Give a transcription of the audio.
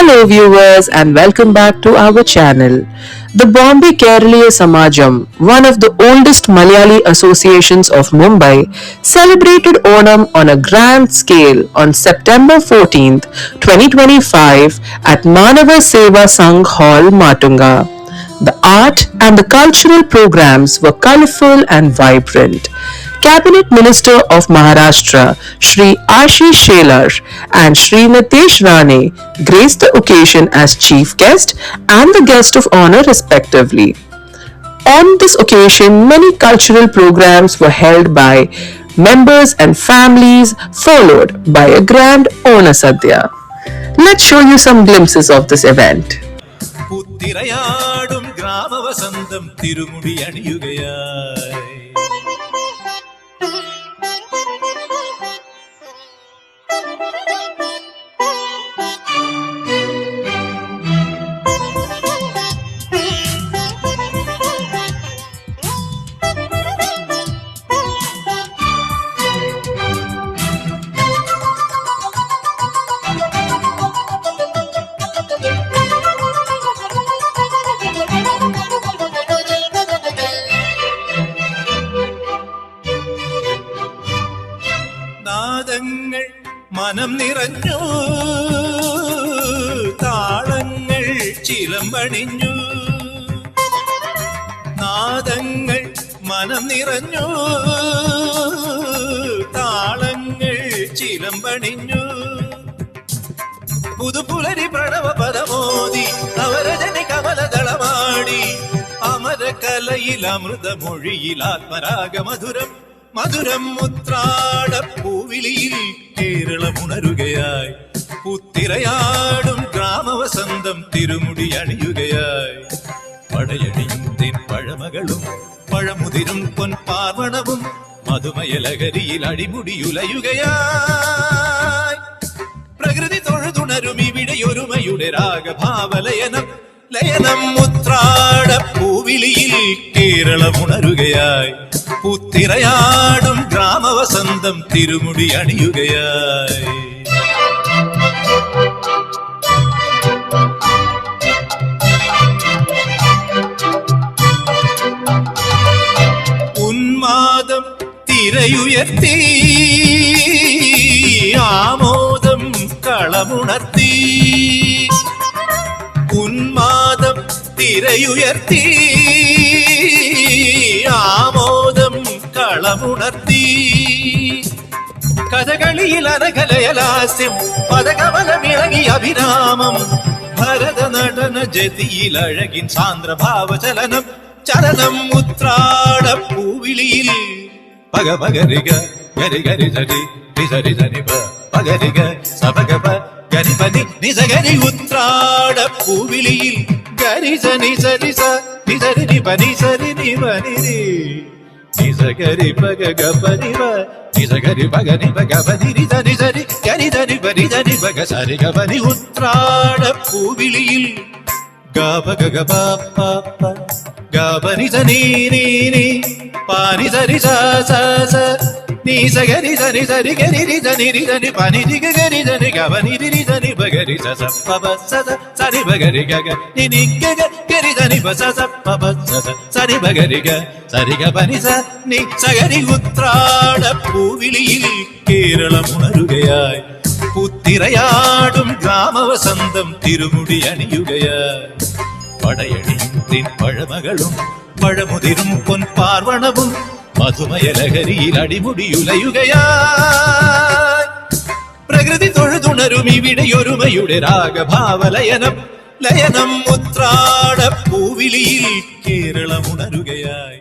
Hello viewers and welcome back to our channel. The Bombay Keraliya Samajam, one of the oldest Malayali associations of Mumbai, celebrated Onam on a grand scale on September 14th, 2025 at Manava Seva Sangh Hall, Matunga. The art and the cultural programs were colourful and vibrant. Cabinet Minister of Maharashtra Shri Ashish Shelar and Shri Nitesh Rane graced the occasion as chief guest and the guest of honor respectively. On this occasion, many cultural programs were held by members and families, followed by a grand Ona Sadhya. Let's show you some glimpses of this event. നാദങ്ങൾ മനം നിറഞ്ഞു താളങ്ങൾ ചിലമ്പണിഞ്ഞു നാദങ്ങൾ മനം നിറഞ്ഞു താളങ്ങൾ ചിലമ്പണിഞ്ഞു പുതുപുലരി പ്രണവ പദമോദി നവരജനി കമലദളമാടി അമരകലയിൽ അമൃതമൊഴിയിൽ ആത്മരാഗ മധുരം മധുരം മുത്രാടപ്പൂവിളിയിൽ കേരളമുണരുകയായി പുത്തിരയാടും ഗ്രാമവസന്തം തിരുമുടി അണിയുകയായി പടയണിയും തെൻ പഴമകളും പഴമുതിരും പൊൻപാർവണവും മധുമയലകരിയിൽ അടിമുടിയുലയുകയായി പ്രകൃതി തൊഴുതുണരും ഇവിടെയൊരുമയുടെ രാഗഭാവലയനം ലയനം മുത്രാടപ്പൂവിളിയിൽ കേരളമുണരുകയായി പുത്തിരയാടും ഗ്രാമവസന്തം തിരുമുടി അണിയുകയായി ഉന്മാദം തിരയുയർത്തി ആമോദം കളമുണർത്തി ഉന്മാദം തിരയുയർത്തി ആമോദം കളമുണർത്തി കഥകളിയിൽ അനകലയലാസ്യം പദകമലമിളകി അഭിരാമം ഭരതനടന ജതിയിൽ അഴകിൻ സാന്ദ്രഭാവചലനം ചലനം ഉത്രാടപ്പൂവിളിയിൽ പഗപഗരിക ഗരി ഗരി സരി സരി സരി പഗരിക സപഗപ ഗരി പനി നിസഗരി ഉത്രാടപ്പൂവിളിയിൽ ഗരി സനി സരി സ നിസരി നി പനി സരി നി പനി നിസഗരി പഗ ഗപനി വ നിസഗരി പഗനി പഗ പനി നി സനി സരി ഗരി ധനി പനി ധനി പഗ സരി ഗപനി ഉത്രാടപ്പൂവിളിയിൽ ഗപഗ ഗപ പ പ ഗപനി സനി നി നി പാനി സരി സ സ സ ni sagari sani sari gari ri sani ri sani pani ri gari sani gavani ri ri sani bagari sa sa pa pa sa sa sani bagari ga ga ni ni ga ga gari sani pa sa sa pa pa sa sa sani bagari ga sari ga pani sa ni sagari ഉത്രാടപ്പൂവിളിയിൽ കേരളമുണരുകയായി പുത്തിരയാടും ഗ്രാമവസന്തം തിരുമുടി അണിയുകയായി പടയണിയും തെൻ പഴമകളും പഴമുതിരും പൊൻപാർവണവും മധുമയലഹരിയിൽ അടിമുടിയുലയുകയായി പ്രകൃതി തൊഴുതുണരും ഇവിടെയൊരുമയുടെ രാഗഭാവലയനം ലയനം ഉത്രാടപ്പൂവിളിയിൽ കേരളമുണരുകയായി